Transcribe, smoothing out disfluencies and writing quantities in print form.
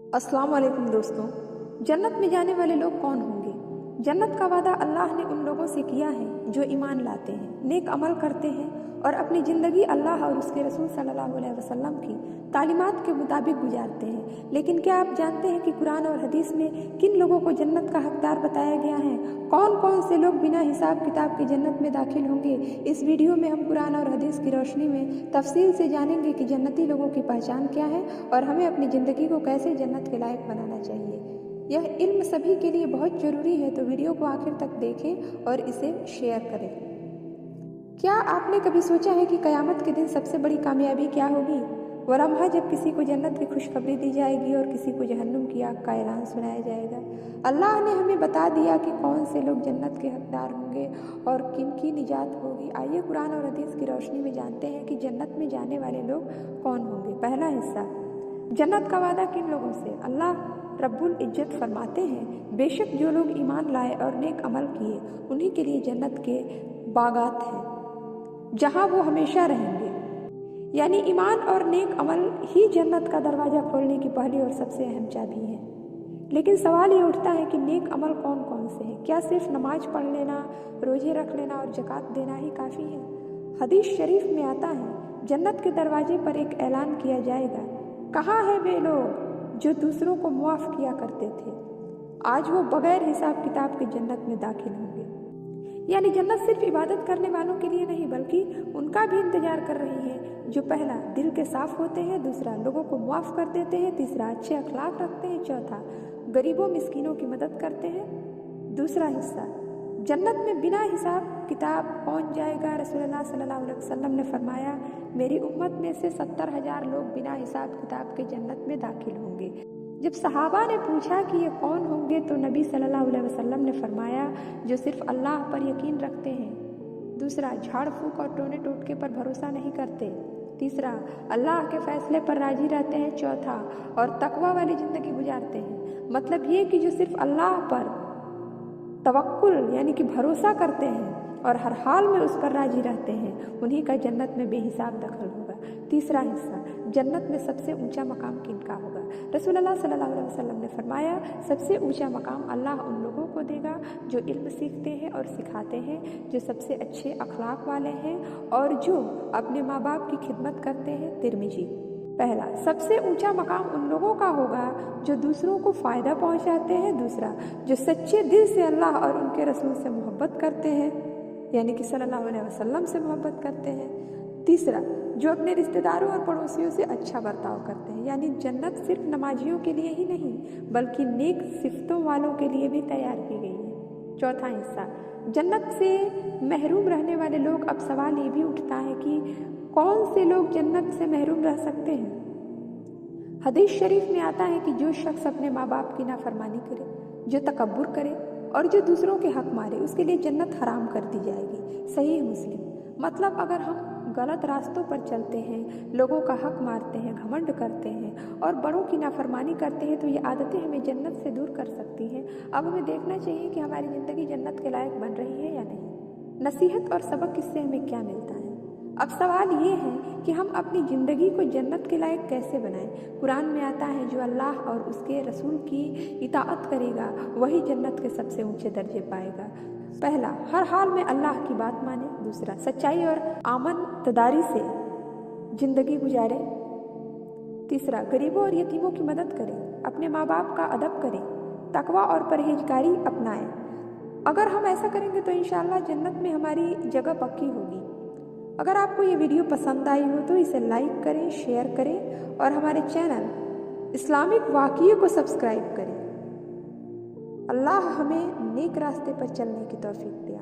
अस्सलाम वालेकुम दोस्तों। जन्नत में जाने वाले लोग कौन होंगे? जन्नत का वादा अल्लाह ने उन लोगों से किया है जो ईमान लाते हैं, नेक अमल करते हैं और अपनी ज़िंदगी अल्लाह और उसके रसूल सल्लल्लाहु अलैहि वसल्लम की तालीमात के मुताबिक गुजारते हैं। लेकिन क्या आप जानते हैं कि कुरान और हदीस में किन लोगों को जन्नत का हकदार बताया गया है? कौन कौन से लोग बिना हिसाब किताब के जन्नत में दाखिल होंगे? इस वीडियो में हम कुरान और हदीस की रोशनी में तफसील से जानेंगे कि जन्नती लोगों की पहचान क्या है और हमें अपनी ज़िंदगी को कैसे जन्नत के लायक बनाना चाहिए। यह इल्म सभी के लिए बहुत ज़रूरी है, तो वीडियो को आखिर तक देखें और इसे शेयर करें। क्या आपने कभी सोचा है कि क़यामत के दिन सबसे बड़ी कामयाबी क्या होगी? वो लम्हा जब किसी को जन्नत की खुशखबरी दी जाएगी और किसी को जहन्नुम की आग का ऐलान सुनाया जाएगा। अल्लाह ने हमें बता दिया कि कौन से लोग जन्नत के हकदार होंगे और किन की निजात होगी। आइए कुरान और हदीस की रोशनी में जानते हैं कि जन्नत में जाने वाले लोग कौन होंगे। पहला हिस्सा, जन्नत का वादा किन लोगों से? अल्लाह रब्बुल इज्जत फरमाते हैं, बेशक जो लोग ईमान लाए और नेक अमल किए उन्हीं के लिए जन्नत के बागात हैं जहां वो हमेशा रहेंगे। यानी ईमान और नेक अमल ही जन्नत का दरवाज़ा खोलने की पहली और सबसे अहम चाबी है। लेकिन सवाल ये उठता है कि नेक अमल कौन कौन से हैं? क्या सिर्फ नमाज पढ़ लेना, रोजे रख लेना और ज़कात देना ही काफ़ी है? हदीस शरीफ में आता है, जन्नत के दरवाजे पर एक ऐलान किया जाएगा, कहाँ है वे लोग जो दूसरों को मुआफ़ किया करते थे? आज वो बगैर हिसाब किताब के जन्नत में दाखिल होंगे। यानी जन्नत सिर्फ इबादत करने वालों के लिए नहीं बल्कि उनका भी इंतजार कर रही है जो पहला दिल के साफ होते हैं, दूसरा लोगों को मुआफ़ कर देते हैं, तीसरा अच्छे अखलाक रखते हैं, चौथा गरीबों मिस्कीनों की मदद करते हैं। दूसरा हिस्सा, जन्नत में बिना हिसाब किताब पहुंच जाएगा। रसूलुल्लाह सल्लल्लाहु अलैहि वसल्लम ने फरमाया, मेरी उम्मत में से 70,000 लोग बिना हिसाब किताब के जन्नत में दाखिल होंगे। जब सहाबा ने पूछा कि ये कौन होंगे तो नबी सल्लल्लाहु अलैहि वसल्लम ने फरमाया, जो सिर्फ अल्लाह पर यकीन रखते हैं। दूसरा, झाड़ फूक और टोने टोटके पर भरोसा नहीं करते। तीसरा, अल्लाह के फैसले पर राजी रहते हैं। चौथा, और तकवा वाली ज़िंदगी गुजारते हैं। मतलब ये कि जो सिर्फ अल्लाह पर तवक्कुल यानी कि भरोसा करते हैं और हर हाल में उस पर राजी रहते हैं, उन्हीं का जन्नत में बेहिसाब दखल होगा। तीसरा हिस्सा, जन्नत में सबसे ऊंचा मकाम किनका होगा? रसूलुल्लाह सल्लल्लाहु अलैहि वसल्लम ने फरमाया, सबसे ऊंचा मकाम अल्लाह उन लोगों को देगा जो इल्म सीखते हैं और सिखाते हैं, जो सबसे अच्छे अखलाक वाले हैं और जो अपने माँ बाप की खिदमत करते हैं। तिरमिजी। पहला, सबसे ऊंचा मकाम उन लोगों का होगा जो दूसरों को फ़ायदा पहुंचाते हैं। दूसरा, जो सच्चे दिल से अल्लाह और उनके रसूल से मोहब्बत करते हैं यानी कि सल्लल्लाहु अलैहि वसल्लम से मोहब्बत करते हैं। तीसरा, जो अपने रिश्तेदारों और पड़ोसियों से अच्छा बर्ताव करते हैं। यानी जन्नत सिर्फ नमाजियों के लिए ही नहीं बल्कि नेक सिफ़तों वालों के लिए भी तैयार की गई है। चौथा हिस्सा, जन्नत से महरूम रहने वाले लोग। अब सवाल ये भी उठता है कि कौन से लोग जन्नत से महरूम रह सकते हैं? हदीस शरीफ में आता है कि जो शख्स अपने माँ बाप की नाफरमानी करे, जो तकब्बुर करे और जो दूसरों के हक मारे, उसके लिए जन्नत हराम कर दी जाएगी। सही मुस्लिम। मतलब अगर हम गलत रास्तों पर चलते हैं, लोगों का हक मारते हैं, घमंड करते हैं और बड़ों की नाफरमानी करते हैं तो ये आदतें हमें जन्नत से दूर कर सकती हैं। अब हमें देखना चाहिए कि हमारी ज़िंदगी जन्नत के लायक बन रही है या नहीं। नसीहत और सबक इससे हमें क्या मिलता है? अब सवाल ये है कि हम अपनी ज़िंदगी को जन्नत के लायक कैसे बनाएं? कुरान में आता है, जो अल्लाह और उसके रसूल की इताअत करेगा वही जन्नत के सबसे ऊंचे दर्जे पाएगा। पहला, हर हाल में अल्लाह की बात माने। दूसरा, सच्चाई और आमनतदारी से ज़िंदगी गुजारे। तीसरा, गरीबों और यतीमों की मदद करें। अपने माँ बाप का अदब करें। तकवा और परहेजगारी अपनाएं। अगर हम ऐसा करेंगे तो इंशाअल्लाह जन्नत में हमारी जगह पक्की होगी। अगर आपको ये वीडियो पसंद आई हो तो इसे लाइक करें, शेयर करें और हमारे चैनल इस्लामिक वाक़िये को सब्सक्राइब करें। अल्लाह हमें नेक रास्ते पर चलने की तौफीक दे।